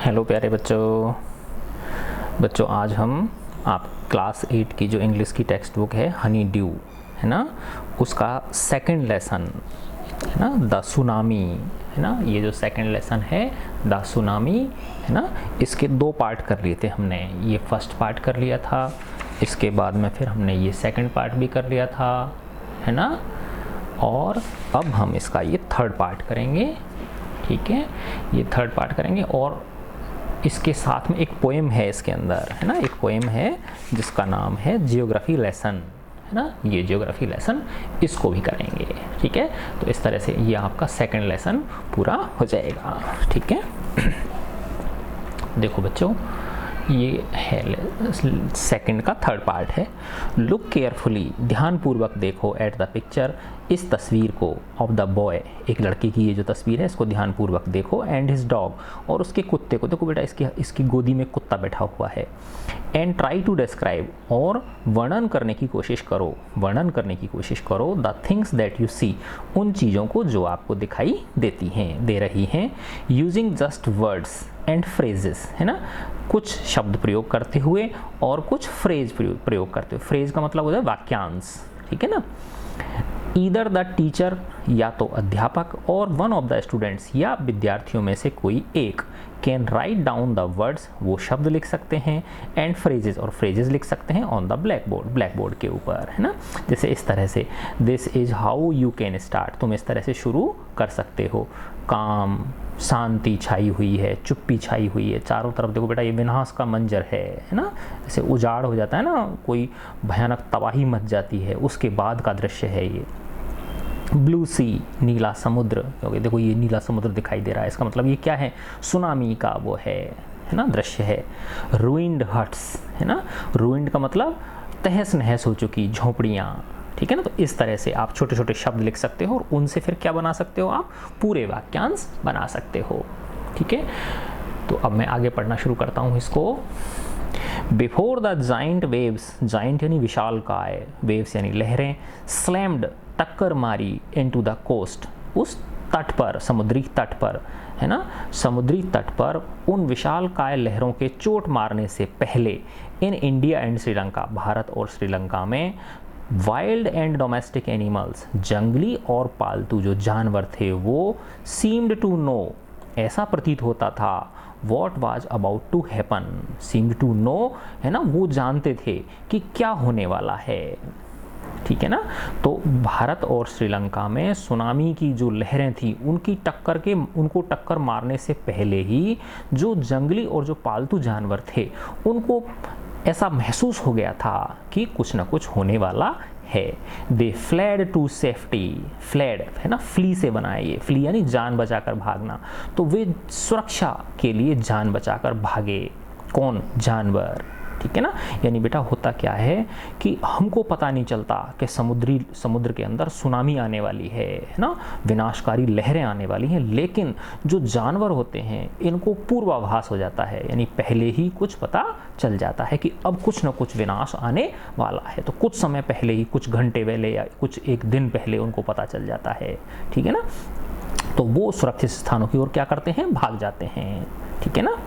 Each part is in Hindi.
हेलो प्यारे बच्चों आज हम आप क्लास 8 की जो इंग्लिश की टेक्स्ट बुक है हनी ड्यू है ना, उसका सेकंड लेसन है ना द सुनामी है ना। ये जो सेकंड लेसन है द सुनामी है ना, इसके दो पार्ट कर लिए थे हमने। ये फर्स्ट पार्ट कर लिया था, इसके बाद में फिर हमने ये सेकंड पार्ट भी कर लिया था है ना। और अब हम इसका ये थर्ड पार्ट करेंगे, ठीक है। ये थर्ड पार्ट करेंगे और इसके साथ में एक पोएम है इसके अंदर है ना, एक पोएम है जिसका नाम है जियोग्राफी लेसन है ना। ये जियोग्राफी लेसन इसको भी करेंगे, ठीक है। तो इस तरह से ये आपका सेकंड लेसन पूरा हो जाएगा, ठीक है। देखो बच्चों, ये है सेकंड का थर्ड पार्ट है। लुक केयरफुली, ध्यानपूर्वक देखो एट द पिक्चर, इस तस्वीर को, ऑफ द बॉय, एक लड़के की ये जो तस्वीर है इसको ध्यानपूर्वक देखो, एंड हिज डॉग, और उसके कुत्ते को। देखो बेटा, इसकी गोदी में कुत्ता बैठा हुआ है। एंड ट्राई टू डिस्क्राइब, और वर्णन करने की कोशिश करो, वर्णन करने की कोशिश करो, the things that you see, उन चीज़ों को जो आपको दिखाई देती हैं, दे रही हैं, using just words and phrases है ना, कुछ शब्द प्रयोग करते हुए और कुछ फ्रेज प्रयोग करते हुए। फ्रेज का मतलब होता है वाक्यांश, ठीक है ना। ईदर द टीचर, या तो अध्यापक, और वन ऑफ द स्टूडेंट्स, या विद्यार्थियों में से कोई एक, can write down the words, वो शब्द लिख सकते हैं, एंड फ्रेजेस, और फ्रेजेस लिख सकते हैं ऑन द ब्लैक बोर्ड के ऊपर है ना। जैसे इस तरह से, this is how you can start, तुम इस तरह से शुरू कर सकते हो। काम, शांति छाई हुई है, चुप्पी छाई हुई है चारों तरफ। देखो बेटा, ये विनाश का मंजर है ना, जैसे उजाड़ हो जाता है ना, कोई भयानक तबाही मच जाती है, उसके बाद का दृश्य है ये। ब्लू सी, नीला समुद्र, क्योंकि देखो ये नीला समुद्र दिखाई दे रहा है, इसका मतलब ये क्या है, सुनामी का वो है ना, दृश्य है। रूइंड हट्स है ना, रूइंड का मतलब तहस नहस हो चुकी झोपड़ियाँ, ठीक है ना। तो इस तरह से आप छोटे छोटे शब्द लिख सकते हो और उनसे फिर क्या बना सकते हो, आप पूरे वाक्यांश बना सकते हो, ठीक है। तो अब मैं आगे पढ़ना शुरू करता हूँ इसको। Before the giant waves, giant यानी विशाल काय, वेव्स यानी लहरें, स्लैम्ड, टक्कर मारी, इनटू द कोस्ट, उस तट पर, समुद्री तट पर है ना, समुद्री तट पर उन विशाल काय लहरों के चोट मारने से पहले, in India and Sri Lanka, Bharat और श्रीलंका में, वाइल्ड एंड डोमेस्टिक एनिमल्स, जंगली और पालतू जो जानवर थे वो, सीम्ड टू नो, ऐसा प्रतीत होता था, what was about to happen, seemed to know है ना, वो जानते थे कि क्या होने वाला है, ठीक है ना। तो भारत और श्रीलंका में सुनामी की जो लहरें थी उनको टक्कर मारने से पहले ही जो जंगली और जो पालतू जानवर थे उनको ऐसा महसूस हो गया था कि कुछ ना कुछ होने वाला है। They fled to safety, fled है ना, फ्ली से बनाए, ये फ्ली यानी जान बचाकर भागना, तो वे सुरक्षा के लिए जान बचाकर भागे। कौन, जानवर, ठीक है ना। यानी बेटा होता क्या है कि हमको पता नहीं चलता कि समुद्र के अंदर सुनामी आने वाली है ना, विनाशकारी लहरें आने वाली हैं, लेकिन जो जानवर होते हैं इनको पूर्वाभास हो जाता है, यानी पहले ही कुछ पता चल जाता है कि अब कुछ ना कुछ विनाश आने वाला है। तो कुछ समय पहले ही, कुछ घंटे पहले या कुछ एक दिन पहले उनको पता चल जाता है, ठीक है ना। तो वो सुरक्षित स्थानों की ओर क्या करते हैं, भाग जाते हैं, ठीक है ना।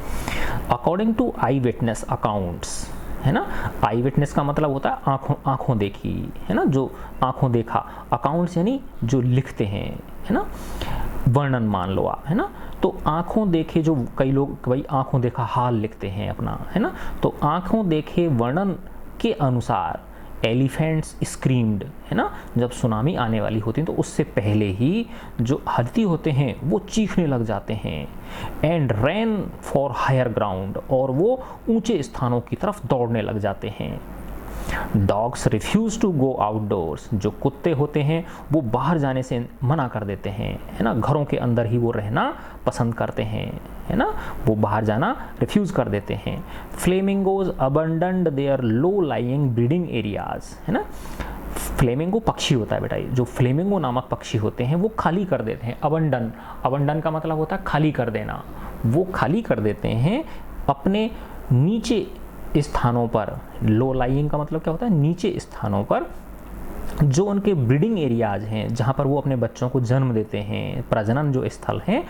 According to eyewitness accounts है ना, आई विटनेस का मतलब होता है आंखों देखी है ना, जो आंखों देखा, अकाउंट्स यानी जो लिखते हैं है ना, वर्णन मान लो आप है ना। तो आंखों देखे, जो कई लोग भाई आंखों देखा हाल लिखते हैं अपना है ना, तो आंखों देखे वर्णन के अनुसार एलिफेंट्स स्क्रीम्ड है ना, जब सुनामी आने वाली होती है तो उससे पहले ही जो हाथी होते हैं वो चीखने लग जाते हैं। And ran for higher ground, और वो ऊंचे स्थानों की तरफ दौड़ने लग जाते हैं। Dogs refuse to go outdoors, जो कुत्ते होते हैं वो बाहर जाने से मना कर देते हैं है ना, घरों के अंदर ही वो रहना पसंद करते हैं है ना, वो बाहर जाना रिफ्यूज कर देते हैं। Flamingos abandoned their low lying breeding areas है ना, फ्लेमिंगो पक्षी होता है बेटा, जो फ्लेमिंगो नामक पक्षी होते हैं वो खाली कर देते हैं। अबंडन का मतलब होता है खाली कर देना, वो खाली कर देते हैं अपने नीचे स्थानों पर। लो लाइंग का मतलब क्या होता है, नीचे स्थानों पर जो उनके ब्रीडिंग एरियाज हैं, जहाँ पर वो अपने बच्चों को जन्म देते हैं, प्रजनन जो स्थल हैं,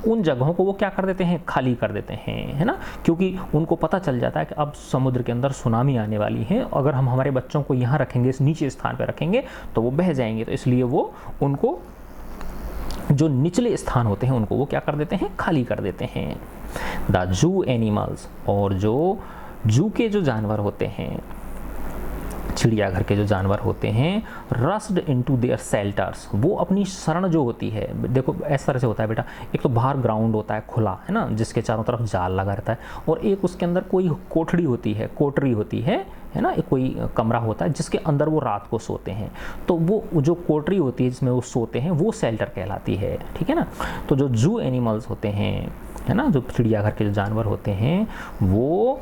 उन जगहों को वो क्या कर देते हैं, खाली कर देते हैं, है ना, क्योंकि उनको पता चल जाता है कि अब समुद्र के अंदर सुनामी आने वाली है, अगर हम हमारे बच्चों को यहाँ रखेंगे, इस नीचे स्थान पर रखेंगे तो वो बह जाएंगे, तो इसलिए वो उनको जो निचले स्थान होते हैं उनको वो क्या कर देते हैं, खाली कर देते हैं। द जू एनिमल्स, और जो जू के जो जानवर होते हैं, चिड़ियाघर के जो जानवर होते हैं, रस्ड इनटू देयर शेल्टर्स, वो अपनी शरण जो होती है, देखो इस तरह से होता है बेटा, एक तो बाहर ग्राउंड होता है खुला, है ना, जिसके चारों तरफ जाल लगा रहता है, और एक उसके अंदर कोई कोठड़ी होती है, कोठरी होती है ना, एक कोई कमरा होता है जिसके अंदर वो रात को सोते हैं, तो वो जो कोठरी होती है जिसमें वो सोते हैं वो शेल्टर कहलाती है, ठीक है ना। तो जो जू एनिमल्स होते हैं, है ना, जो चिड़ियाघर के जो जानवर होते हैं, वो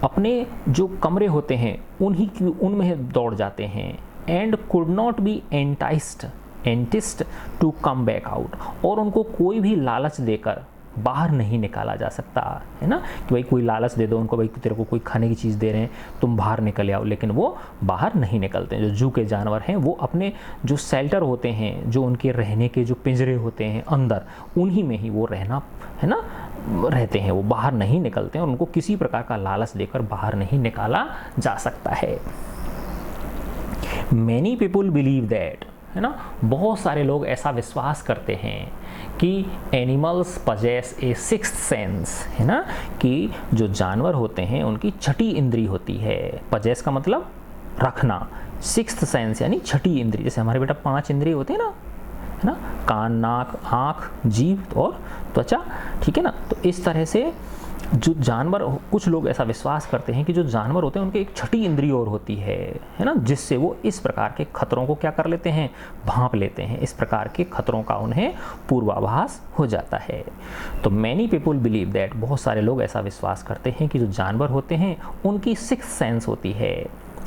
अपने जो कमरे होते हैं उनमें दौड़ जाते हैं, and could not be enticed to come back out, और उनको कोई भी लालच देकर बाहर नहीं निकाला जा सकता, है ना, कि भाई कोई लालच दे दो उनको, भाई तेरे को कोई खाने की चीज़ दे रहे हैं तुम बाहर निकल आओ, लेकिन वो बाहर नहीं निकलते हैं। जो जू के जानवर हैं वो अपने जो शेल्टर होते हैं, जो उनके रहने के जो पिंजरे होते हैं अंदर, उन्हीं में ही वो रहना, है ना, रहते हैं, वो बाहर नहीं निकलते हैं, और उनको किसी प्रकार का लालच देकर बाहर नहीं निकाला जा सकता है। मैनी पीपुल बिलीव दैट, है ना, बहुत सारे लोग ऐसा विश्वास करते हैं कि एनिमल्स पजेस ए सिक्स्थ सेंस, है ना, कि जो जानवर होते हैं उनकी छठी इंद्री होती है। पजेस का मतलब रखना, सिक्स्थ सेंस यानी छठी इंद्री, जैसे हमारे बेटा 5 इंद्रिय होते हैं ना, है ना, कान, नाक, आँख, जीभ और त्वचा, ठीक है ना। तो इस तरह से जो जानवर, कुछ लोग ऐसा विश्वास करते हैं कि जो जानवर होते हैं उनके एक छठी इंद्रिय और होती है ना, जिससे वो इस प्रकार के खतरों को क्या कर लेते हैं, भांप लेते हैं, इस प्रकार के खतरों का उन्हें पूर्वाभास हो जाता है। तो मैनी पीपुल बिलीव दैट, बहुत सारे लोग ऐसा विश्वास करते हैं कि जो जानवर होते हैं उनकी सिक्स्थ सेंस होती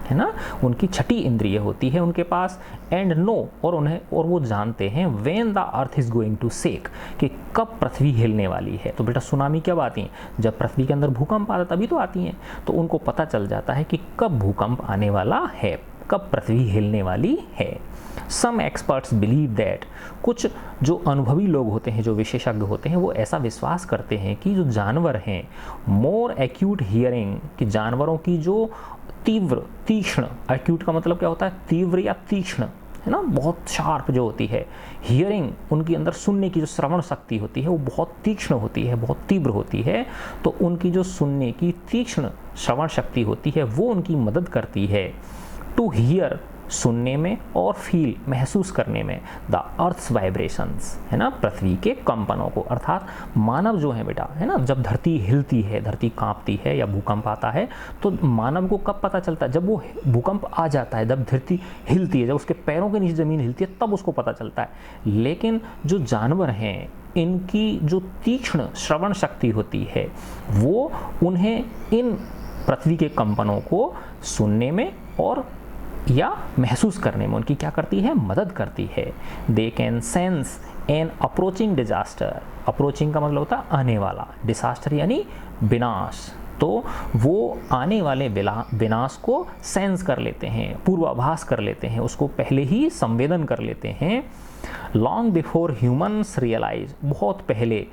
है ना, उनकी छठी इंद्रिय होती है उनके पास, एंड नो, और वो जानते हैं when the earth is going to shake, कि कब पृथ्वी हिलने वाली है। तो बेटा सुनामी कब आती है, जब पृथ्वी के अंदर भूकंप आता तभी तो आती हैं, तो उनको पता चल जाता है कि कब भूकंप आने वाला है, कब पृथ्वी हिलने वाली है। सम एक्सपर्ट्स बिलीव दैट, कुछ जो अनुभवी लोग होते हैं, जो विशेषज्ञ होते हैं, वो ऐसा विश्वास करते हैं कि जो जानवर हैं, मोर एक्यूट हियरिंग, कि जानवरों की जो तीव्र, तीक्ष्ण, एक्यूट का मतलब क्या होता है, तीव्र या तीक्ष्ण, है ना, बहुत शार्प जो होती है, हियरिंग, उनके अंदर सुनने की जो श्रवण शक्ति होती है वो बहुत तीक्ष्ण होती है, बहुत तीव्र होती है, तो उनकी जो सुनने की तीक्ष्ण श्रवण शक्ति होती है वो उनकी मदद करती है टू हियर, सुनने में, और फील, महसूस करने में, द अर्थ्स वाइब्रेशंस, है ना, पृथ्वी के कंपनों को। अर्थात मानव जो है बेटा, है ना, जब धरती हिलती है, धरती कांपती है या भूकंप आता है, तो मानव को कब पता चलता है, जब वो भूकंप आ जाता है, जब धरती हिलती है, जब उसके पैरों के नीचे ज़मीन हिलती है, तब उसको पता चलता है। लेकिन जो जानवर हैं, इनकी जो तीक्ष्ण श्रवण शक्ति होती है वो उन्हें इन पृथ्वी के कंपनों को सुनने में और या महसूस करने में उनकी क्या करती है, मदद करती है। They can sense an approaching disaster, approaching का मतलब होता है आने वाला, डिजास्टर यानी विनाश, तो वो आने वाले विनाश को सेंस कर लेते हैं, पूर्वाभास कर लेते हैं, उसको पहले ही संवेदन कर लेते हैं। लॉन्ग बिफोर ह्यूमन्स रियलाइज, बहुत पहले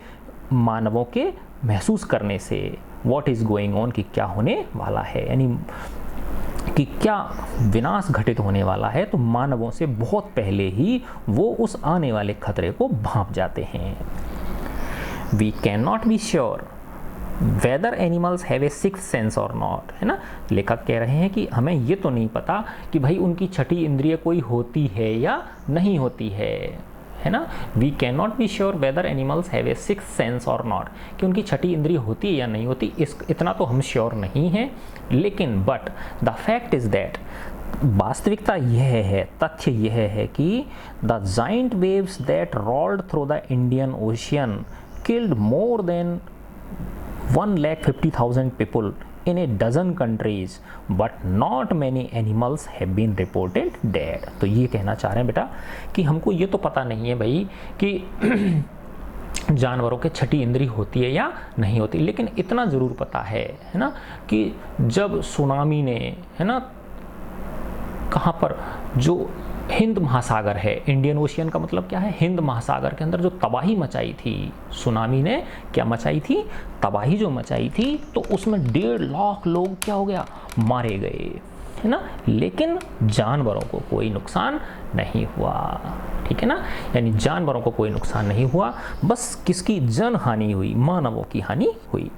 मानवों के महसूस करने से, व्हाट इज गोइंग ऑन, कि क्या होने वाला है, यानी कि क्या विनाश घटित होने वाला है, तो मानवों से बहुत पहले ही वो उस आने वाले खतरे को भांप जाते हैं। We can not be sure whether animals have a sixth sense or not, है ना, लेखक कह रहे हैं कि हमें ये तो नहीं पता कि भाई उनकी छठी इंद्रिय कोई होती है या नहीं होती है ना। We can not be sure whether animals have a sixth sense or not, कि उनकी छठी इंद्रिय होती है या नहीं होती, इतना तो हम श्योर नहीं हैं। लेकिन but the fact is that, वास्तविकता यह है, तथ्य यह है कि the giant waves that rolled through the Indian ocean killed more than 1,50,000 people in a dozen countries, but not many animals have been reported dead। तो ये कहना चाह रहे हैं बेटा कि हमको ये तो पता नहीं है भाई कि जानवरों के छठी इंद्री होती है या नहीं होती, लेकिन इतना ज़रूर पता है ना, कि जब सुनामी ने, है ना, कहाँ पर, जो हिंद महासागर है, इंडियन ओशियन का मतलब क्या है, हिंद महासागर के अंदर जो तबाही मचाई थी सुनामी ने, क्या मचाई थी, तबाही जो मचाई थी, तो उसमें 1.5 लाख लोग क्या हो गया, मारे गए, है ना, लेकिन जानवरों को कोई नुकसान नहीं हुआ, ठीक है ना, यानी जानवरों को कोई नुकसान नहीं हुआ, बस किसकी जन हानि हुई, मानवों की हानि हुई।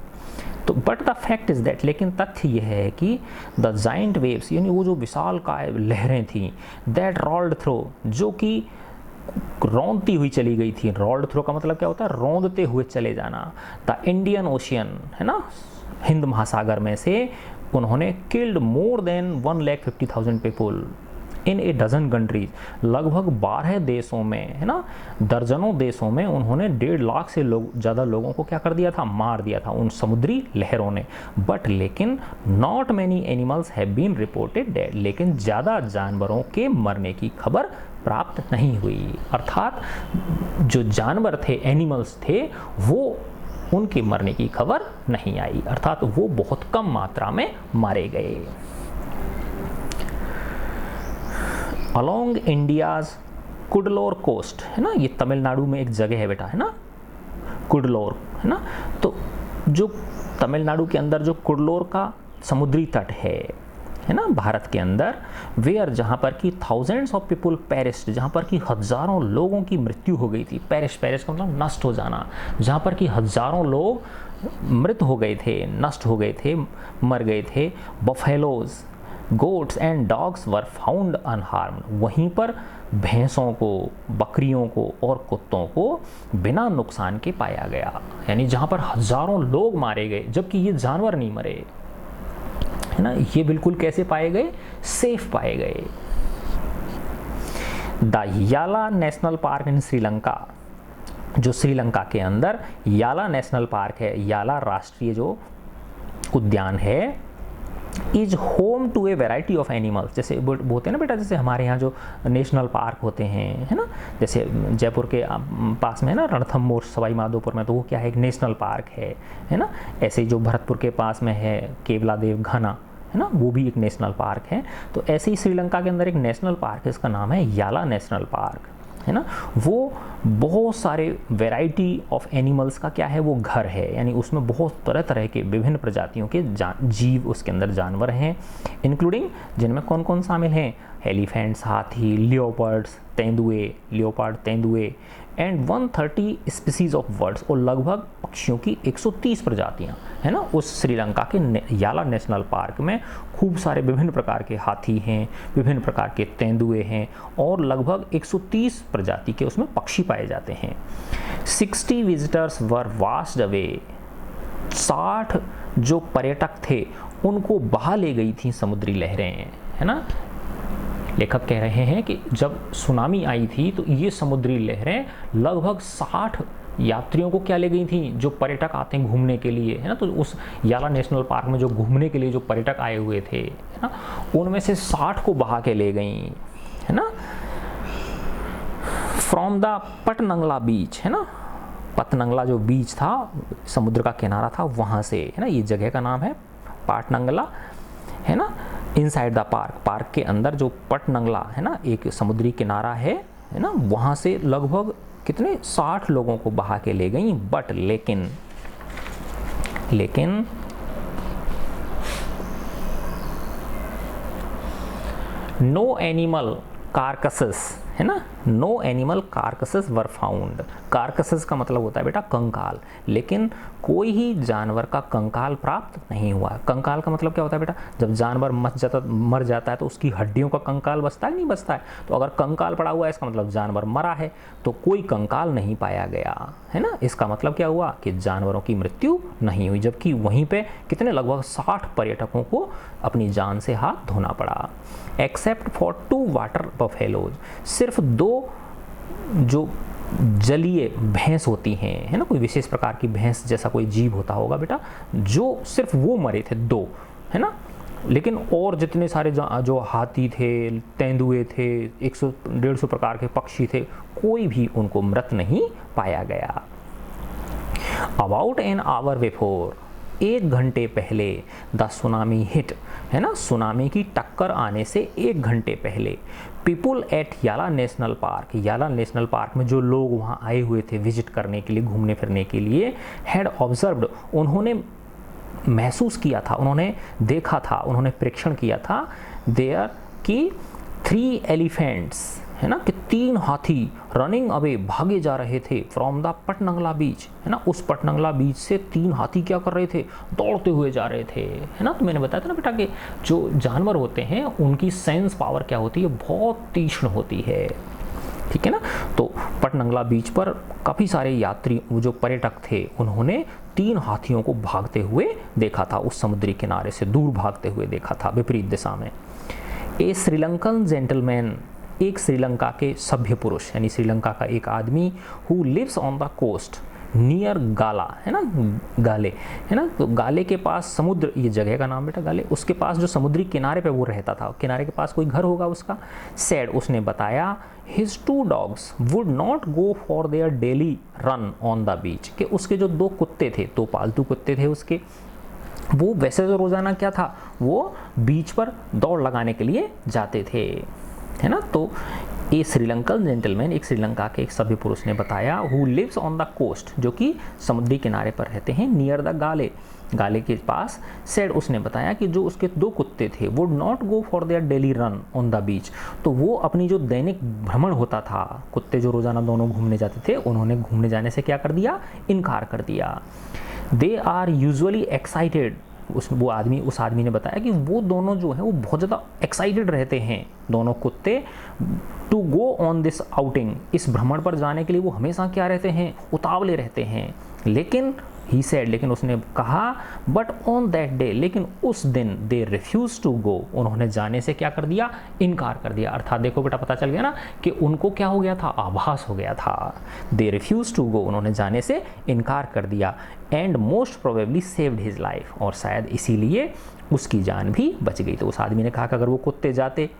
तो but the fact is that, लेकिन तथ्य यह है कि द जाइंट वेव्स, यानी वो जो विशालकाय लहरें थीं, दैट रोल्ड थ्रो, जो कि रौंदती हुई चली गई थी, रोल्ड थ्रो का मतलब क्या होता है, रौंदते हुए चले जाना, द इंडियन ओशियन, है ना, हिंद महासागर में से उन्होंने killed more than 1,50,000 people in a dozen countries, लगभग 12 देशों में, है ना, दर्जनों देशों में उन्होंने 1.5 लाख से ज़्यादा लोगों को क्या कर दिया था, मार दिया था उन समुद्री लहरों ने। बट लेकिन not many animals have been reported dead, लेकिन ज़्यादा जानवरों के मरने की खबर प्राप्त नहीं हुई, अर्थात जो जानवर थे, एनिमल्स थे, वो उनके मरने की खबर नहीं आई, अर्थात वो बहुत कम मात्रा में मारे गए। अलोंग इंडियाज कुडलोर कोस्ट, है ना, ये तमिलनाडु में एक जगह है बेटा, है ना, कुडलोर, है ना, तो जो तमिलनाडु के अंदर जो कुडलोर का समुद्री तट है ना, भारत के अंदर, वेयर, जहाँ पर कि थाउजेंड्स ऑफ पीपल पेरिस्ड, जहाँ पर कि हज़ारों लोगों की मृत्यु हो गई थी, पेरिश का मतलब नष्ट हो जाना, जहाँ पर कि हज़ारों लोग मृत हो गए थे, नष्ट हो गए थे, मर गए थे। Buffaloes, goats and dogs were found unharmed, वहीं पर भैंसों को, बकरियों को और कुत्तों को बिना नुकसान के पाया गया, यानी जहाँ पर हज़ारों लोग मारे गए जबकि ये जानवर नहीं मरे, है ना, ये बिल्कुल कैसे पाए गए, सेफ पाए गए। द याला नेशनल पार्क इन श्रीलंका, जो श्रीलंका के अंदर याला नेशनल पार्क है, याला राष्ट्रीय जो उद्यान है, is home to a variety of animals, जैसे बोलते हैं ना बेटा, जैसे हमारे यहाँ जो नेशनल पार्क होते हैं, है ना, जैसे जयपुर के पास में है ना रणथंभौर, सवाई माधोपुर में, तो वो क्या है, एक नेशनल पार्क है ना, ऐसे ही जो भरतपुर के पास में है केवलादेव घाना, है ना, वो भी एक नेशनल पार्क है। तो ऐसे ही श्रीलंका के अंदर एक नेशनल पार्क है, इसका नाम है याला नेशनल पार्क, है ना, वो बहुत सारे वैरायटी ऑफ एनिमल्स का क्या है, वो घर है, यानी उसमें बहुत तरह तरह के विभिन्न प्रजातियों के जीव उसके अंदर जानवर हैं, इंक्लूडिंग जिनमें कौन कौन शामिल हैं, एलिफेंट्स, हाथी, लियोपार्ड्स, तेंदुए एंड 130 स्पीसीज ऑफ बर्ड्स, और लगभग पक्षियों की 130 प्रजातियां, है ना, उस श्रीलंका के याला नेशनल पार्क में खूब सारे विभिन्न प्रकार के हाथी हैं, विभिन्न प्रकार के तेंदुए हैं, और लगभग 130 प्रजाति के उसमें पक्षी पाए जाते हैं। 60 विजिटर्स वर वास्ड अवे, 60 जो पर्यटक थे उनको बहा ले गई थी समुद्री लहरें, है ना। लेखक कह रहे हैं कि जब सुनामी आई थी तो ये समुद्री लहरें लगभग 60 यात्रियों को क्या ले गई थी, जो पर्यटक आते हैं घूमने के लिए, है ना, तो उस याला नेशनल पार्क में जो घूमने के लिए जो पर्यटक आए हुए थे, है ना, उनमें से 60 को बहा के ले गई, है ना, फ्रॉम द पटनंगला बीच, है ना, पतनंगला जो बीच था, समुद्र का किनारा था, वहाँ से, है ना, ये जगह का नाम है पाटनंगला, है ना, इनसाइड द पार्क के अंदर जो पटनंगला है ना, एक समुद्री किनारा है ना, वहाँ से लगभग कितने 60 लोगों को बहा के ले गई। बट लेकिन नो एनिमल कार्कसेस, है ना, नो एनिमल कार्कसेस वर फाउंड, कार्कसेस का मतलब होता है बेटा कंकाल, लेकिन कोई ही जानवर का कंकाल प्राप्त नहीं हुआ। कंकाल का मतलब क्या होता है बेटा, जब जानवर मर जाता है तो उसकी हड्डियों का कंकाल बचता है, नहीं बचता है, तो अगर कंकाल पड़ा हुआ है इसका मतलब जानवर मरा है, तो कोई कंकाल नहीं पाया गया, है ना, इसका मतलब क्या हुआ कि जानवरों की मृत्यु नहीं हुई, जबकि वहीं पे कितने लगभग 60 पर्यटकों को अपनी जान से हाथ धोना पड़ा। एक्सेप्ट फॉर 2 वाटर बफेलोज, सिर्फ 2 जो जलीय भैंस होती हैं, है ना, कोई विशेष प्रकार की भैंस जैसा कोई जीव होता होगा बेटा, जो सिर्फ वो मरे थे 2, है ना, लेकिन और जितने सारे जो हाथी थे, तेंदुए थे, 100-150 प्रकार के पक्षी थे, कोई भी उनको मृत नहीं पाया गया। अबाउट एन आवर बिफोर, 1 घंटे पहले, द सुनामी हिट, है ना, सुनामी की टक्कर आने से 1 घंटे पहले, पीपुल एट याला नेशनल पार्क, याला नेशनल पार्क में जो लोग वहाँ आए हुए थे विजिट करने के लिए, घूमने फिरने के लिए, हैड ऑब्जर्व्ड, उन्होंने महसूस किया था, उन्होंने देखा था, उन्होंने प्रेक्षण किया था, देयर कि 3 एलिफेंट्स, है ना, कि 3 हाथी रनिंग अवे, भागे जा रहे थे, फ्रॉम द पटनंगला बीच, है ना, उस पटनंगला बीच से 3 हाथी क्या कर रहे थे, दौड़ते हुए जा रहे थे, है ना। तो मैंने बताया था ना बेटा कि जो जानवर होते हैं उनकी सेंस पावर क्या होती है, बहुत तीक्ष्ण होती है, ठीक है ना। तो पटनंगला बीच पर काफ़ी सारे यात्री, जो पर्यटक थे, उन्होंने 3 हाथियों को भागते हुए देखा था, उस समुद्री किनारे से दूर भागते हुए देखा था, विपरीत दिशा में। ए श्रीलंकन जेंटलमैन, एक श्रीलंका के सभ्य पुरुष, यानी श्रीलंका का एक आदमी, who lives on the coast near Galle, है ना, गाले, है ना, तो गाले के पास समुद्र, ये जगह का नाम बेटा गाले, उसके पास जो समुद्री किनारे पे वो रहता था, किनारे के पास कोई घर होगा उसका। सैड, उसने बताया, his 2 dogs would not go for their daily run on the beach, कि उसके जो 2 कुत्ते थे, 2 पालतू कुत्ते थे उसके, वो वैसे तो रोज़ाना क्या था, वो बीच पर दौड़ लगाने के लिए जाते थे, है ना। तो ए श्रीलंकन जेंटलमैन, एक श्रीलंका के एक सभ्य पुरुष ने बताया, who lives on the coast, जो कि समुद्री किनारे पर रहते हैं, नियर द गाले, गाले के पास। सेड, उसने बताया कि जो उसके 2 कुत्ते थे, would not go for their daily run on the beach, तो वो अपनी जो दैनिक भ्रमण होता था, कुत्ते जो रोजाना दोनों घूमने जाते थे, उन्होंने घूमने जाने से क्या कर दिया, इनकार कर दिया। दे आर यूजुअली एक्साइटेड, उस आदमी ने बताया कि वो दोनों जो है वो बहुत ज़्यादा एक्साइटेड रहते हैं, दोनों कुत्ते, to go on this outing, इस भ्रमण पर जाने के लिए वो हमेशा क्या रहते हैं, उतावले रहते हैं। लेकिन ही सेड, लेकिन उसने कहा, बट ऑन दैट डे, लेकिन उस दिन, दे रिफ्यूज टू गो, उन्होंने जाने से क्या कर दिया, इनकार कर दिया। अर्थात देखो बेटा, पता चल गया ना कि उनको क्या हो गया था, आभास हो गया था। दे रिफ्यूज टू गो, उन्होंने जाने से इनकार कर दिया। And most probably saved his life, और शायद इसीलिए उसकी जान भी बच गई। तो उस आदमी ने कहा कि अगर वो कुत्ते जाते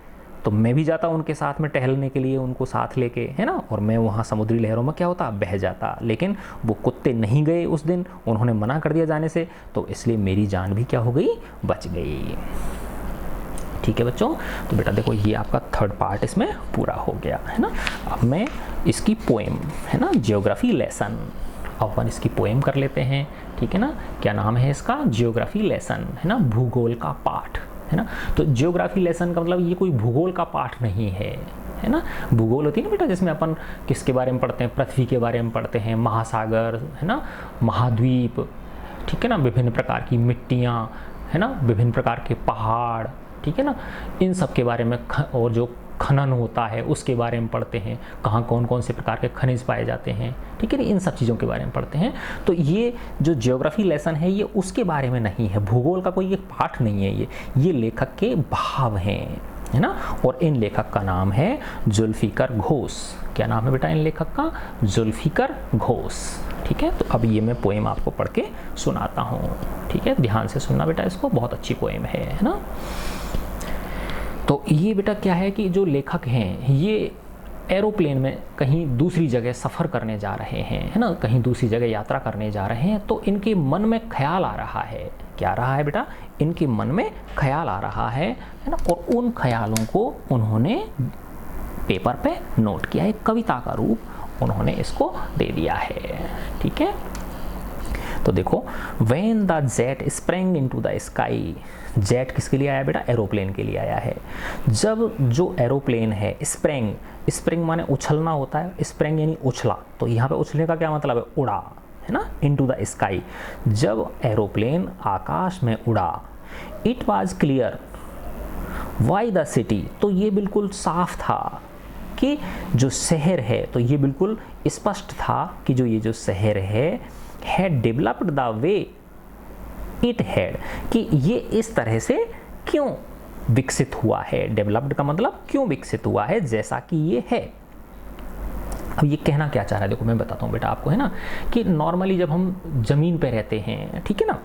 तो मैं भी जाता उनके साथ में टहलने के लिए, उनको साथ लेके, है ना, और मैं वहाँ समुद्री लहरों में क्या होता, बह जाता। लेकिन वो कुत्ते नहीं गए उस दिन, उन्होंने मना कर दिया जाने से, तो इसलिए मेरी जान भी क्या हो गई, बच गई। ठीक है बच्चों, तो बेटा देखो ये आपका 3rd पार्ट इसमें पूरा हो गया, है ना। अब मैं इसकी पोएम, है ना, जियोग्राफी लेसन, अपन इसकी पोएम कर लेते हैं, ठीक है ना। क्या नाम है इसका, जियोग्राफी लेसन, है ना, भूगोल का पाठ, है ना। तो जियोग्राफी लेसन का मतलब ये कोई भूगोल का पाठ नहीं है ना। भूगोल होती है ना बेटा, जिसमें अपन किसके बारे में पढ़ते हैं, पृथ्वी के बारे में पढ़ते हैं, महासागर, है ना, महाद्वीप, ठीक है ना, विभिन्न प्रकार की मिट्टियाँ, है ना, विभिन्न प्रकार के पहाड़, ठीक है ना, इन सब के बारे में, और जो खनन होता है उसके बारे में पढ़ते हैं, कहाँ कौन कौन से प्रकार के खनिज पाए जाते हैं, ठीक है ना, इन सब चीज़ों के बारे में पढ़ते हैं। तो ये जो ज्योग्राफी लेसन है ये उसके बारे में नहीं है, भूगोल का कोई एक पाठ नहीं है, ये लेखक के भाव हैं, है ना। और इन लेखक का नाम है जुल्फिकर घोष। क्या नाम है बेटा इन लेखक का, जुल्फिकर घोष, ठीक है। तो अब ये मैं पोएम आपको पढ़ के सुनाता हूँ, ठीक है, ध्यान से सुनना बेटा इसको, बहुत अच्छी पोएम है ना। तो ये बेटा क्या है कि जो लेखक हैं ये एरोप्लेन में कहीं दूसरी जगह सफ़र करने जा रहे हैं, है ना, कहीं दूसरी जगह यात्रा करने जा रहे हैं, तो इनके मन में ख्याल आ रहा है, क्या रहा है बेटा, इनके मन में ख्याल आ रहा है ना, और उन ख्यालों को उन्होंने पेपर पे नोट किया, एक कविता का रूप उन्होंने इसको दे दिया है, ठीक है। तो देखो, when the jet sprang into the sky, jet किसके लिए आया बेटा, एरोप्लेन के लिए आया है। जब जो एरोप्लेन है, स्प्रिंग, स्प्रिंग माने उछलना होता है, स्प्रिंग यानी उछला, तो यहाँ पे उछलने का क्या मतलब है, उड़ा, है ना, इनटू द स्काई। जब एरोप्लेन आकाश में उड़ा, it was clear why the city, तो ये बिल्कुल साफ था कि जो शहर है, तो ये बिल्कुल स्पष्ट था कि जो ये जो शहर है developed the way it had, कि ये इस तरह से क्यों विकसित हुआ है, डेवलप्ड का मतलब क्यों विकसित हुआ है, जैसा कि ये है। अब ये कहना क्या चाह रहा है, देखो मैं बताता हूँ बेटा आपको, है ना, कि नॉर्मली जब हम ज़मीन पे रहते हैं, ठीक है ना,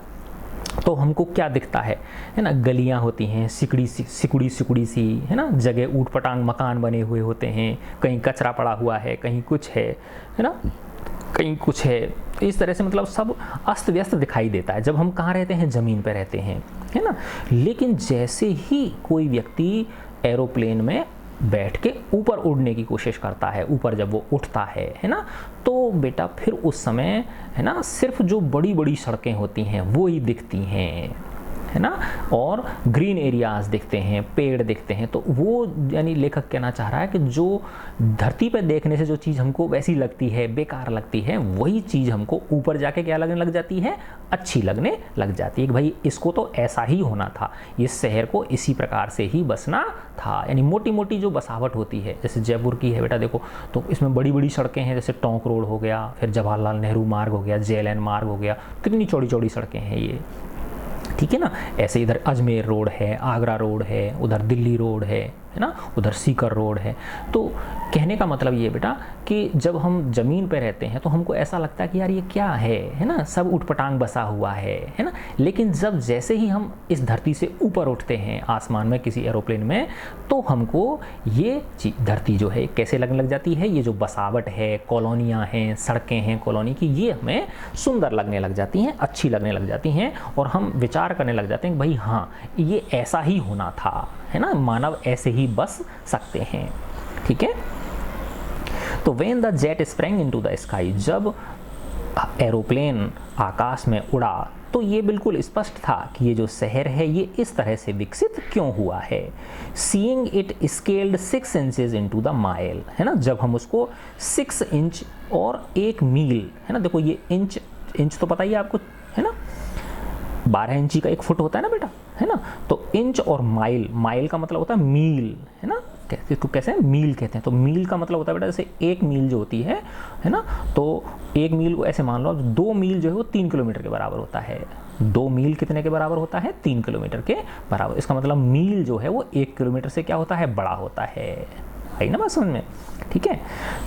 तो हमको क्या दिखता है ना, गलियाँ होती हैं, सिकुड़ी सी, है ना, जगह ऊट पटांग मकान बने हुए होते हैं, कहीं कचरा पड़ा हुआ है, कहीं कुछ है ना, कहीं कुछ है, इस तरह से मतलब सब अस्त व्यस्त दिखाई देता है जब हम कहाँ रहते हैं, ज़मीन पर रहते हैं, है ना। लेकिन जैसे ही कोई व्यक्ति एरोप्लेन में बैठ के ऊपर उड़ने की कोशिश करता है, ऊपर जब वो उठता है ना, तो बेटा फिर उस समय है ना सिर्फ जो बड़ी बड़ी सड़कें होती हैं वो ही दिखती हैं, है ना, और ग्रीन एरियाज दिखते हैं, पेड़ दिखते हैं। तो वो यानी लेखक कहना चाह रहा है कि जो धरती पर देखने से जो चीज़ हमको वैसी लगती है, बेकार लगती है, वही चीज़ हमको ऊपर जाके क्या लगने लग जाती है, अच्छी लगने लग जाती है कि भाई इसको तो ऐसा ही होना था, इस शहर को इसी प्रकार से ही बसना था। यानी मोटी मोटी जो बसावट होती है, जैसे जयपुर की है बेटा देखो, तो इसमें बड़ी बड़ी सड़कें हैं, जैसे टोंक रोड हो गया, फिर जवाहरलाल नेहरू मार्ग हो गया, JLN मार्ग हो गया, कितनी चौड़ी चौड़ी सड़कें हैं ये, ठीक है ना। ऐसे इधर अजमेर रोड है, आगरा रोड है, उधर दिल्ली रोड है ना, उधर सीकर रोड है। तो कहने का मतलब ये बेटा कि जब हम ज़मीन पे रहते हैं तो हमको ऐसा लगता है कि यार ये क्या है ना, सब उठपटांग बसा हुआ है ना। लेकिन जब जैसे ही हम इस धरती से ऊपर उठते हैं आसमान में किसी एरोप्लेन में, तो हमको ये धरती जो है कैसे लगने लग जाती है, ये जो बसावट है, कॉलोनियाँ हैं, सड़कें हैं कॉलोनी की, ये हमें सुंदर लगने लग जाती हैं, अच्छी लगने लग जाती हैं, और हम विचार करने लग जाते हैं कि भाई हाँ ये ऐसा ही होना था, है ना, मानव ऐसे ही बस सकते हैं, ठीक है। तो when the jet sprang into the sky, जब एरोप्लेन आकाश में उड़ा तो ये बिल्कुल स्पष्ट था कि ये जो शहर है ये इस तरह से विकसित क्यों हुआ है। Seeing it scaled 6 inches into the mile, है ना, जब हम उसको 6 इंच और 1 मील, है ना, देखो ये इंच तो पता ही है आपको, है ना, 12 इंची का 1 फुट होता है ना बेटा, है ना। तो इंच और माइल का मतलब होता है मील, है ना, इसको कैसे मील कहते हैं। तो मील का मतलब होता है बेटा जैसे 1 मील जो होती है ना, तो 1 मील को ऐसे मान लो, 2 मील जो है वो 3 किलोमीटर के बराबर होता है। 2 मील कितने के बराबर होता है, 3 किलोमीटर के बराबर। इसका मतलब मील जो है वो 1 किलोमीटर से क्या होता है, बड़ा होता है, आई ना बात समझ में, ठीक है।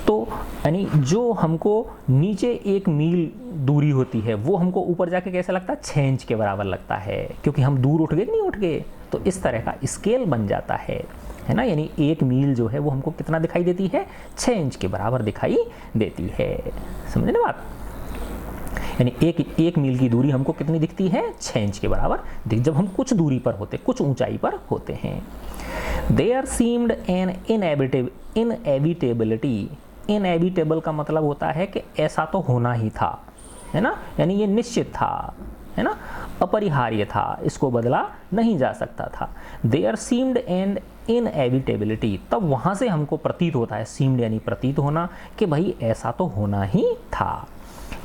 तो यानी जो हमको नीचे 1 मील दूरी होती है वो हमको ऊपर जाके कैसा लगता है, 6 इंच के बराबर लगता है, क्योंकि हम दूर उठ गए कि नहीं उठ गए। तो इस तरह का स्केल बन जाता है ना। यानी 1 मील जो है वो हमको कितना दिखाई देती है, 6 इंच के बराबर दिखाई देती है, समझे ना बात। यानी एक मील की दूरी हमको कितनी दिखती है, 6 इंच के बराबर जब हम कुछ दूरी पर होते, कुछ ऊंचाई पर होते हैं। There seemed an inevitability, inevitable का मतलब होता है कि ऐसा तो होना ही था, है ना, यानी ये निश्चित था, है ना, अपरिहार्य था, इसको बदला नहीं जा सकता था। There seemed an inevitability, तब वहाँ से हमको प्रतीत होता है, seemed यानी प्रतीत होना, कि भाई ऐसा तो होना ही था।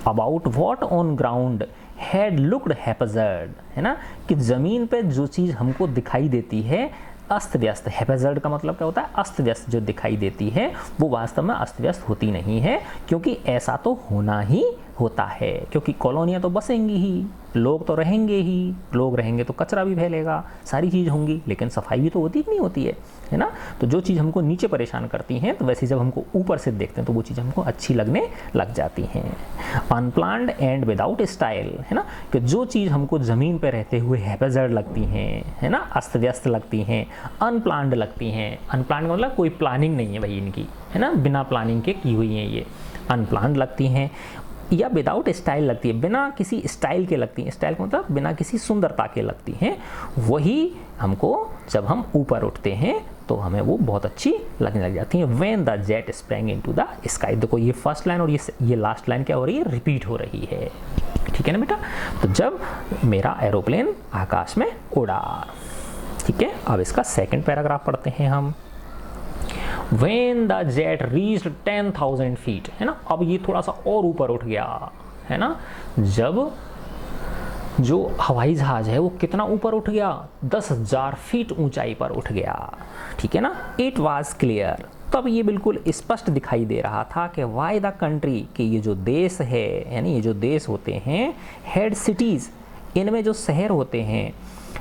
About what on ground had looked haphazard, है ना, कि ज़मीन पे जो चीज़ हमको दिखाई देती है अस्त व्यस्त, हैपेजर्ड का मतलब क्या होता है, अस्त व्यस्त जो दिखाई देती है वो वास्तव में अस्त व्यस्त होती नहीं है, क्योंकि ऐसा तो होना ही होता है, क्योंकि कॉलोनियाँ तो बसेंगी ही, लोग तो रहेंगे ही, लोग रहेंगे तो कचरा भी फैलेगा, सारी चीज़ होंगी, लेकिन सफाई भी तो होती नहीं होती है ना। तो जो चीज़ हमको नीचे परेशान करती हैं, तो वैसे जब हमको ऊपर से देखते हैं तो वो चीज़ हमको अच्छी लगने लग जाती हैं। अनप्लान्ड एंड विदाउट स्टाइल, है ना, कि जो चीज़ हमको ज़मीन पर रहते हुए हैपेजर्ड लगती हैं, है ना, अस्त व्यस्त लगती हैं, अनप्लान्ड लगती हैं। अनप्लान्ड मतलब कोई प्लानिंग नहीं है भाई इनकी, है ना, बिना प्लानिंग के की हुई हैं, ये अनप्लान्ड लगती हैं, या विदाउट स्टाइल लगती है, बिना किसी स्टाइल के लगती हैं। स्टाइल का मतलब बिना किसी सुंदरता के लगती हैं। वही हमको जब हम ऊपर उठते हैं तो हमें वो बहुत अच्छी लगने लग जाती हैं। When the jet sprang into the sky, देखो ये फर्स्ट लाइन और ये लास्ट लाइन क्या हो रही है, रिपीट हो रही है, ठीक है ना बेटा। तो जब मेरा एरोप्लेन आकाश में उड़ा, ठीक है। अब इसका सेकंड पैराग्राफ पढ़ते हैं हम। When the jet reached 10,000 feet, है ना, अब ये थोड़ा सा और ऊपर उठ गया, है ना, जब जो हवाई जहाज है वो कितना ऊपर उठ गया, 10,000 फीट ऊंचाई पर उठ गया, ठीक है ना। It was clear, तब ये बिल्कुल स्पष्ट दिखाई दे रहा था कि why the country, कि ये जो देश है, यानी ये जो देश होते हैं, हेड सिटीज, इनमें जो शहर होते हैं,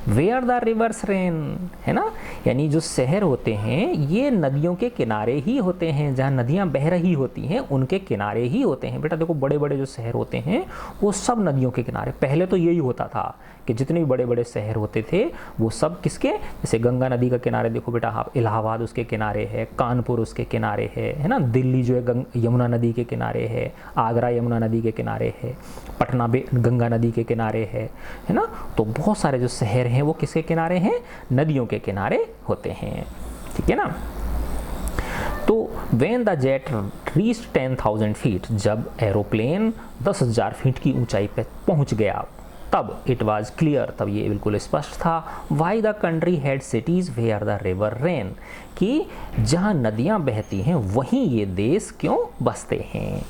वेयर द रिवर्स रेन, है ना, यानी जो शहर होते हैं ये नदियों के किनारे ही होते हैं, जहाँ नदियाँ बह रही होती हैं उनके किनारे ही होते हैं। बेटा देखो बड़े बड़े जो शहर होते हैं वो सब नदियों के किनारे, पहले तो यही होता था कि जितने भी बड़े बड़े शहर होते थे वो सब किसके, जैसे गंगा नदी का किनारे देखो बेटा आप, इलाहाबाद उसके किनारे है, कानपुर उसके किनारे है ना, दिल्ली जो है यमुना नदी के किनारे है, आगरा यमुना नदी के किनारे है, पटना भी गंगा नदी के किनारे है ना। तो बहुत सारे जो शहर हैं वो किसके किनारे हैं, नदियों के किनारे होते हैं, ठीक है ना। तो when the jet reached 10,000 feet, जब एरोप्लेन 10,000 फीट की ऊंचाई पर पहुंच गया, तब इट वाज क्लियर, तब ये बिल्कुल स्पष्ट था, why the country had cities where the river ran, कि जहाँ नदियाँ बहती हैं वहीं ये देश क्यों बसते हैं,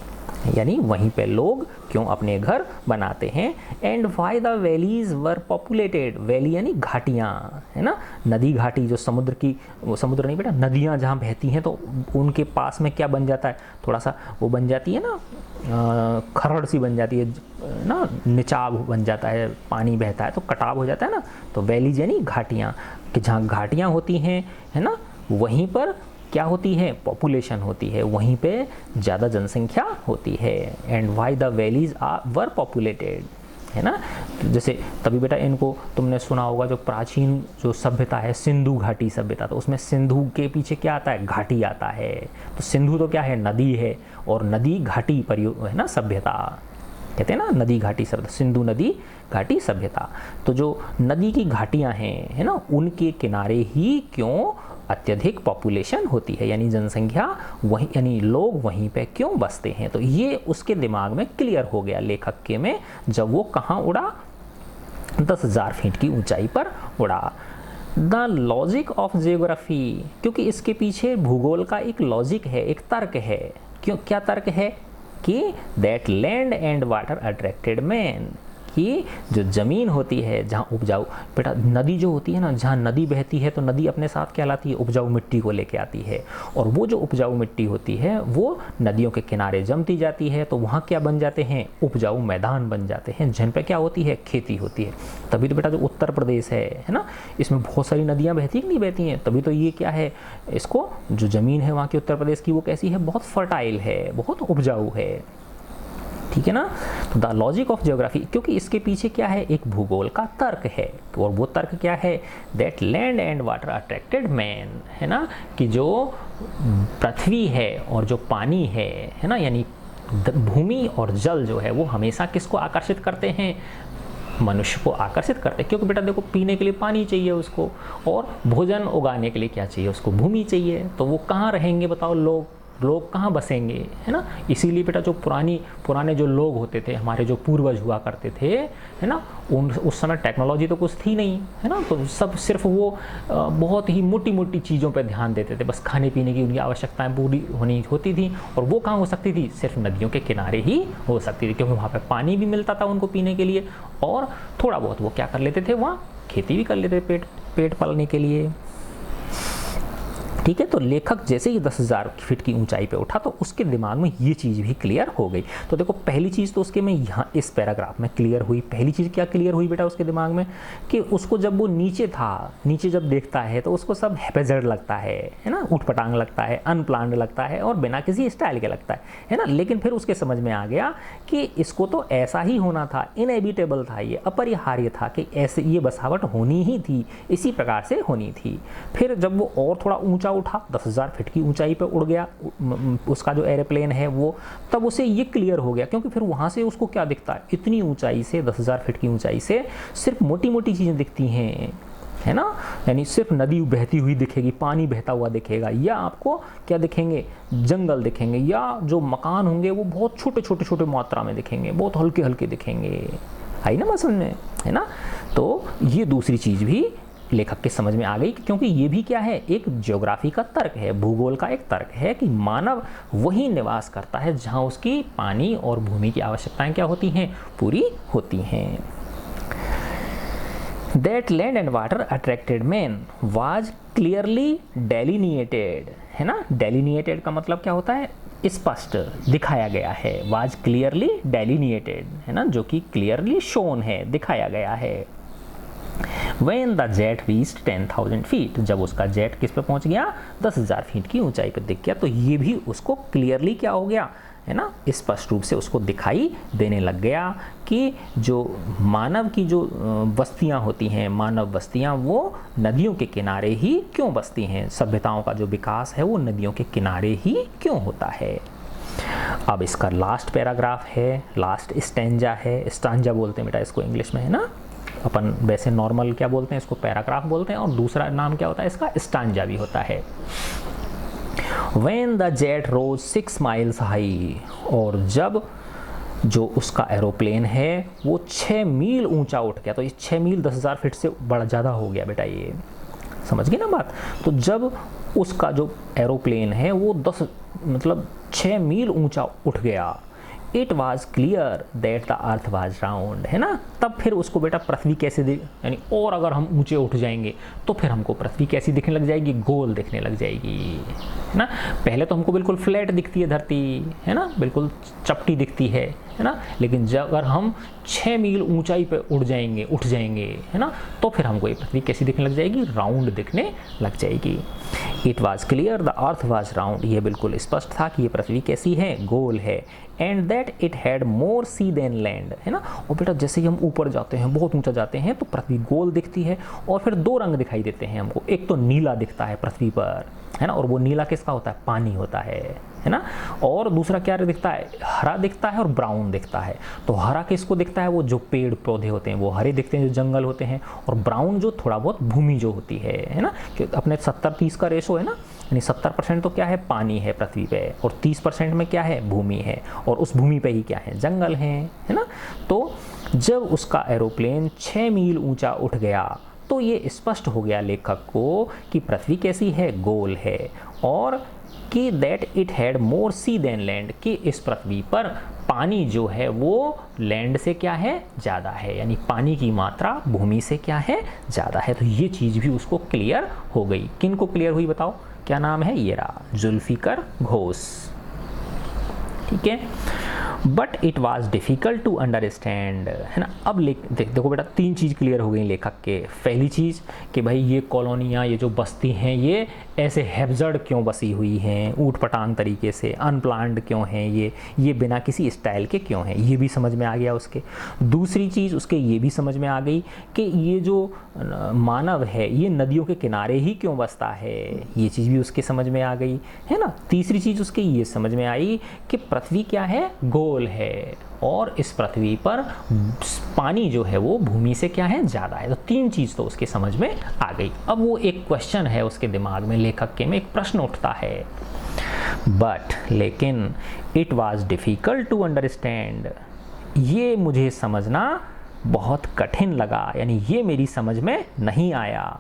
यानी वहीं पे लोग क्यों अपने घर बनाते हैं। And why the valleys were populated, valley यानी घाटियाँ, है ना, नदी घाटी जो समुद्र की, वो समुद्र नहीं बेटा, नदियाँ जहाँ बहती हैं तो उनके पास में क्या बन जाता है, थोड़ा सा वो बन जाती है ना, खरड़ सी बन जाती है ना, निचाव बन जाता है, पानी बहता है तो कटाव हो जाता है ना, तो वैलीज यानी घाटियाँ, कि जहाँ घाटियाँ होती हैं, है ना, वहीं पर क्या होती है, पॉपुलेशन होती है, वहीं पे ज़्यादा जनसंख्या होती है। And why the valleys are were populated, है ना, जैसे तभी बेटा इनको तुमने सुना होगा, जो प्राचीन जो सभ्यता है सिंधु घाटी सभ्यता, तो उसमें सिंधु के पीछे क्या आता है, घाटी आता है, तो सिंधु तो क्या है, नदी है, और नदी घाटी पर है ना सभ्यता, कहते हैं ना नदी घाटी सभ्यता, सिंधु नदी घाटी सभ्यता। तो जो नदी की घाटियाँ हैं, है ना, उनके किनारे ही क्यों अत्यधिक पॉपुलेशन होती है, यानी जनसंख्या वहीं, यानी लोग वहीं पे क्यों बसते हैं। तो ये उसके दिमाग में क्लियर हो गया लेखक के में, जब वो कहाँ उड़ा, 10,000 फीट की ऊंचाई पर उड़ा। द लॉजिक ऑफ जियोग्राफी, क्योंकि इसके पीछे भूगोल का एक लॉजिक है, एक तर्क है। क्यों, क्या तर्क है, कि that land and water attracted man, कि जो ज़मीन होती है जहाँ उपजाऊ, बेटा नदी जो होती है ना, जहाँ नदी बहती है तो नदी अपने साथ क्या लाती है, उपजाऊ मिट्टी को लेके आती है, और वो जो उपजाऊ मिट्टी होती है वो नदियों के किनारे जमती जाती है, तो वहाँ क्या बन जाते हैं, उपजाऊ मैदान बन जाते हैं, जिन पर क्या होती है, खेती होती है। तभी तो बेटा जो उत्तर प्रदेश है ना, इसमें बहुत सारी नदियाँ बहती कि नहीं बहती हैं, तभी तो ये क्या है, इसको जो ज़मीन है वहाँ की उत्तर प्रदेश की वो कैसी है, बहुत फर्टाइल है, बहुत उपजाऊ है, ठीक है ना। तो द लॉजिक ऑफ जियोग्राफी, क्योंकि इसके पीछे क्या है, एक भूगोल का तर्क है, और वो तर्क क्या है, that land and water attracted man, है ना, कि जो पृथ्वी है और जो पानी है ना, यानी भूमि और जल जो है वो हमेशा किसको आकर्षित करते हैं, मनुष्य को आकर्षित करते हैं। क्योंकि बेटा देखो पीने के लिए पानी चाहिए उसको, और भोजन उगाने के लिए क्या चाहिए उसको, भूमि चाहिए, तो वो कहाँ रहेंगे बताओ, लोग कहाँ बसेंगे, है ना। इसीलिए बेटा जो पुराने जो लोग होते थे, हमारे जो पूर्वज हुआ करते थे, है ना, उस समय टेक्नोलॉजी तो कुछ थी नहीं, है ना, तो सब सिर्फ वो बहुत ही मोटी चीज़ों पर ध्यान देते थे, बस खाने पीने की उनकी आवश्यकताएं पूरी होती थी, और वो कहाँ हो सकती थी, सिर्फ नदियों के किनारे ही हो सकती थी, क्योंकि वहाँ पर पानी भी मिलता था उनको पीने के लिए, और थोड़ा बहुत वो क्या कर लेते थे, वहाँ खेती भी कर लेते थे पेट पालने के लिए, ठीक है। तो लेखक जैसे ही 10,000 फीट की ऊंचाई पे उठा तो उसके दिमाग में ये चीज़ भी क्लियर हो गई। तो देखो पहली चीज़ तो उसके में यहाँ इस पैराग्राफ में क्लियर हुई। पहली चीज़ क्या क्लियर हुई बेटा उसके दिमाग में, कि उसको जब वो नीचे था, नीचे जब देखता है तो उसको सब हैपेजर्ड लगता है ना, उठपटांग लगता है, अनप्लान्ड लगता है, और बिना किसी स्टाइल के लगता है ना। लेकिन फिर उसके समझ में आ गया कि इसको तो ऐसा ही होना था, इनएविटेबल था, ये अपरिहार्य था कि ऐसे ये बसावट होनी ही थी, इसी प्रकार से होनी थी। फिर जब वो और थोड़ा ऊंचा उठा, 10,000 फीट की ऊंचाई पे उड़ गया उसका जो एरोप्लेन है वो, तब उसे ये क्लियर हो गया, क्योंकि फिर वहाँ से उसको क्या दिखता है, इतनी ऊंचाई से, 10,000 फीट की ऊंचाई से सिर्फ मोटी चीज़ें दिखती हैं, है ना, यानी सिर्फ नदी बहती हुई दिखेगी, पानी बहता हुआ दिखेगा, या आपको क्या दिखेंगे, जंगल दिखेंगे, या जो मकान होंगे वो बहुत छोटे मात्रा में दिखेंगे, बहुत हल्के दिखेंगे। आई ना बात समझ में, है ना। तो ये दूसरी चीज़ भी लेखक के समझ में आ गई, क्योंकि ये भी क्या है, एक ज्योग्राफी का तर्क है, भूगोल का एक तर्क है, कि मानव वही निवास करता है जहाँ उसकी पानी और भूमि की आवश्यकताएं क्या होती हैं, पूरी होती हैं। That land and water attracted man was clearly delineated, है ना। delineated का मतलब क्या होता है, स्पष्ट दिखाया गया है, was clearly delineated, है ना, जो कि clearly shown है, दिखाया गया है। When the jet reached 10,000 feet, जब उसका जेट किस पे पहुंच गया, 10,000 फीट की ऊंचाई पे दिख गया, तो ये भी उसको क्लियरली क्या हो गया, है ना, स्पष्ट रूप से उसको दिखाई देने लग गया कि जो मानव की जो बस्तियां होती हैं, मानव बस्तियां वो नदियों के किनारे ही क्यों बसती हैं, सभ्यताओं का जो विकास है वो नदियों के किनारे ही क्यों होता है। अब इसका लास्ट पैराग्राफ है, लास्ट स्टैंजा है, स्टांजा बोलते हैं बेटा इसको इंग्लिश में, है ना, अपन वैसे नॉर्मल क्या बोलते हैं इसको, पैराग्राफ बोलते हैं, और दूसरा नाम क्या होता है इसका, स्टांजा भी होता है। When the jet rose 6 miles high, और जब जो उसका एरोप्लेन है वो 6 मील ऊंचा उठ गया। तो ये 6 मील 10,000 फीट से बड़ा ज़्यादा हो गया बेटा, ये समझ गए ना बात। तो जब उसका जो एरोप्लेन है वो 6 मील ऊंचा उठ गया, it was clear that the earth was round, है ना। तब फिर उसको बेटा पृथ्वी कैसे यानी और अगर हम ऊंचे उठ जाएंगे तो फिर हमको पृथ्वी कैसी दिखने लग जाएगी, गोल दिखने लग जाएगी, है ना। पहले तो हमको बिल्कुल फ्लैट दिखती है धरती, है ना, बिल्कुल चपटी दिखती है ना। लेकिन जब अगर हम 6 मील ऊंचाई पे उठ जाएंगे, है ना, तो फिर हमको ये पृथ्वी कैसी दिखने लग जाएगी, राउंड दिखने लग जाएगी। It was clear the earth was round, ये बिल्कुल स्पष्ट था कि ये पृथ्वी कैसी है, गोल है। And that it had more sea than land, है ना। और बेटा जैसे ही हम ऊपर जाते हैं, बहुत ऊंचा जाते हैं, तो पृथ्वी गोल दिखती है। और फिर 2 रंग दिखाई देते हैं हमको, एक तो नीला दिखता है पृथ्वी पर, है ना, और वो नीला किसका होता है, पानी होता है ना। और दूसरा क्या दिखता है, हरा दिखता है और ब्राउन दिखता है। तो हरा किसको दिखता है, वो जो पेड़ पौधे होते हैं वो हरे दिखते हैं, जो जंगल होते हैं। और ब्राउन जो थोड़ा बहुत भूमि जो होती है ना, कि अपने 70-30 का रेशो है ना, यानी 70% तो क्या है, पानी है पृथ्वी पे, और 30% में क्या है, भूमि है, और उस भूमि पे ही क्या है, जंगल है ना। तो जब उसका एरोप्लेन 6 मील ऊंचा उठ गया तो ये स्पष्ट हो गया लेखक को कि पृथ्वी कैसी है, गोल है। और कि that it had more sea than land, कि इस पृथ्वी पर पानी जो है वो लैंड से क्या है, ज़्यादा है, यानी पानी की मात्रा भूमि से क्या है, ज़्यादा है। तो ये चीज़ भी उसको क्लियर हो गई। किन को क्लियर हुई बताओ, क्या नाम है, ये रहा, जुल्फिकर घोष, ठीक है। But it was difficult to understand, है ना। अब देखो बेटा 3 चीज़ क्लियर हो गई लेखक के। पहली चीज़ कि भाई ये कॉलोनियाँ, ये जो बस्ती हैं, ये ऐसे हैब्जर्ड क्यों बसी हुई हैं, ऊट पटांग तरीके से, अनप्लान्ड क्यों हैं, ये बिना किसी स्टाइल के क्यों हैं, ये भी समझ में आ गया उसके। दूसरी चीज़ उसके ये भी समझ में आ गई कि ये जो मानव है ये नदियों के किनारे ही क्यों बसता है, ये चीज़ भी उसके समझ में आ गई, है ना। तीसरी चीज़ उसके ये समझ में आई कि पृथ्वी क्या है, गोल है, और इस पृथ्वी पर पानी जो है वो भूमि से क्या है, ज़्यादा है। तो 3 चीज़ तो उसके समझ में आ गई। अब वो एक क्वेश्चन है उसके दिमाग में, लेखक के में एक प्रश्न उठता है, बट लेकिन it was difficult to understand, ये मुझे समझना बहुत कठिन लगा, यानी ये मेरी समझ में नहीं आया।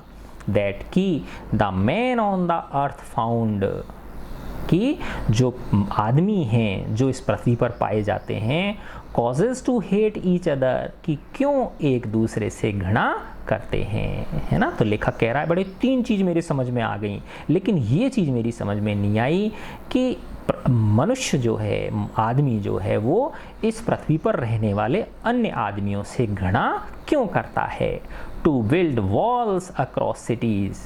दैट कि the man on the earth found, कि जो आदमी हैं जो इस पृथ्वी पर पाए जाते हैं, causes to hate each other, कि क्यों एक दूसरे से घृणा करते हैं, है ना। तो लेखक कह रहा है बड़े 3 चीज़ मेरे समझ में आ गई, लेकिन ये चीज़ मेरी समझ में नहीं आई कि मनुष्य जो है, आदमी जो है, वो इस पृथ्वी पर रहने वाले अन्य आदमियों से घृणा क्यों करता है। To build walls across cities,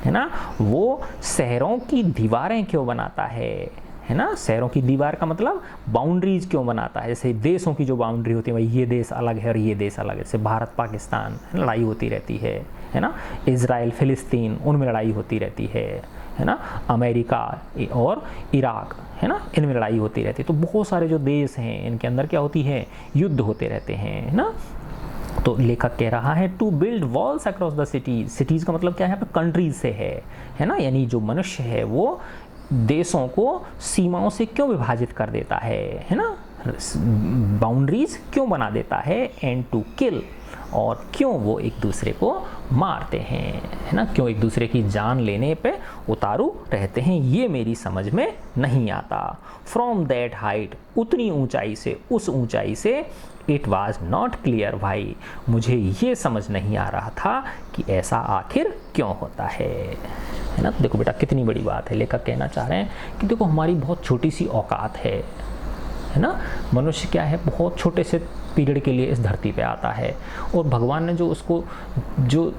है ना, वो शहरों की दीवारें क्यों बनाता है ना। शहरों की दीवार का मतलब बाउंड्रीज क्यों बनाता है, जैसे देशों की जो बाउंड्री होती है, भाई ये देश अलग है और ये देश अलग है, जैसे भारत पाकिस्तान लड़ाई होती रहती है ना, इजराइल फिलिस्तीन उनमें लड़ाई होती रहती है ना, अमेरिका और इराक, है ना, इनमें लड़ाई होती रहती है। तो बहुत सारे जो देश हैं इनके अंदर क्या होती है, युद्ध होते रहते हैं, है ना। तो लेखक कह रहा है to build walls across the cities, cities का मतलब क्या है, कंट्रीज से है ना, यानी जो मनुष्य है वो देशों को सीमाओं से क्यों विभाजित कर देता है ना, बाउंड्रीज क्यों बना देता है, एंड टू किल, और क्यों वो एक दूसरे को मारते हैं, है ना, क्यों एक दूसरे की जान लेने पे उतारू रहते हैं, ये मेरी समझ में नहीं आता। फ्रॉम दैट हाइट, उतनी ऊंचाई से, उस ऊंचाई से, इट वॉज नॉट क्लियर, भाई मुझे ये समझ नहीं आ रहा था कि ऐसा आखिर क्यों होता है ना। तो देखो बेटा कितनी बड़ी बात है, लेखक कहना चाह रहे हैं कि देखो हमारी बहुत छोटी सी औकात है ना, मनुष्य क्या है, बहुत छोटे से पीरियड के लिए इस धरती पे आता है, और भगवान ने जो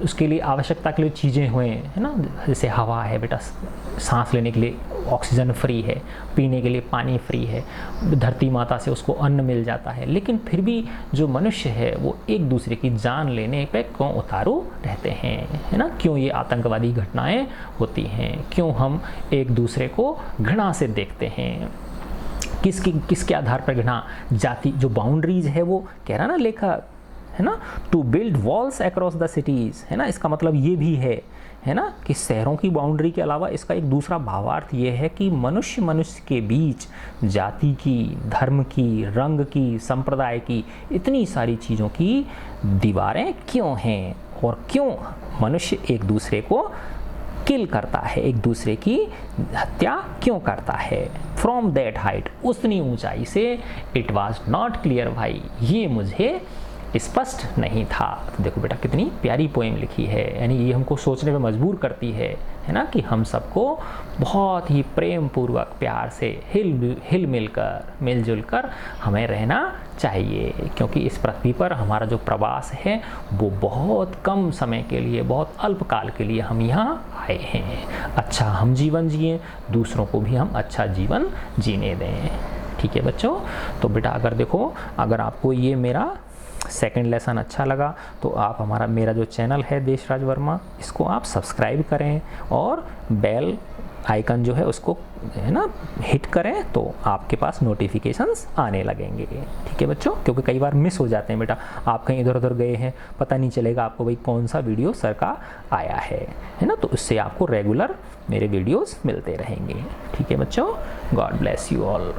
उसके लिए आवश्यकता के लिए चीज़ें हुए हैं ना, जैसे हवा है बेटा, सांस लेने के लिए ऑक्सीजन फ्री है, पीने के लिए पानी फ्री है, धरती माता से उसको अन्न मिल जाता है, लेकिन फिर भी जो मनुष्य है वो एक दूसरे की जान लेने पे क्यों उतारू रहते हैं, है ना, क्यों ये आतंकवादी घटनाएं होती हैं, क्यों हम एक दूसरे को घृणा से देखते हैं, किसके आधार पर घृणा, जाति, जो बाउंड्रीज है वो कह रहा ना लेखक, है ना, to build walls across the cities, है ना, इसका मतलब ये भी है ना, कि शहरों की बाउंड्री के अलावा इसका एक दूसरा भावार्थ ये है कि मनुष्य मनुष्य के बीच जाति की, धर्म की, रंग की, संप्रदाय की, इतनी सारी चीज़ों की दीवारें क्यों हैं और क्यों मनुष्य एक दूसरे को किल करता है, एक दूसरे की हत्या क्यों करता है। फ्रॉम दैट हाइट, उतनी ऊंचाई से, इट वॉज नॉट क्लियर भाई, ये मुझे स्पष्ट नहीं था। तो देखो बेटा कितनी प्यारी पोएम लिखी है, यानी ये हमको सोचने में मजबूर करती है ना, कि हम सबको बहुत ही प्रेम पूर्वक प्यार से हिल मिलजुल कर हमें रहना चाहिए, क्योंकि इस पृथ्वी पर हमारा जो प्रवास है वो बहुत कम समय के लिए, बहुत अल्पकाल के लिए हम यहाँ आए हैं। अच्छा हम जीवन जिए, दूसरों को भी हम अच्छा जीवन जीने दें। ठीक है बच्चों, तो बेटा अगर देखो, अगर आपको ये मेरा सेकंड लेसन अच्छा लगा तो आप मेरा जो चैनल है देशराज वर्मा, इसको आप सब्सक्राइब करें और बेल आइकन जो है उसको, है ना, हिट करें, तो आपके पास नोटिफिकेशंस आने लगेंगे। ठीक है बच्चों, क्योंकि कई बार मिस हो जाते हैं बेटा, आप कहीं इधर उधर गए हैं, पता नहीं चलेगा आपको भाई कौन सा वीडियो सर का आया है ना, तो उससे आपको रेगुलर मेरे वीडियोस मिलते रहेंगे। ठीक है बच्चों, गॉड ब्लेस यू ऑल।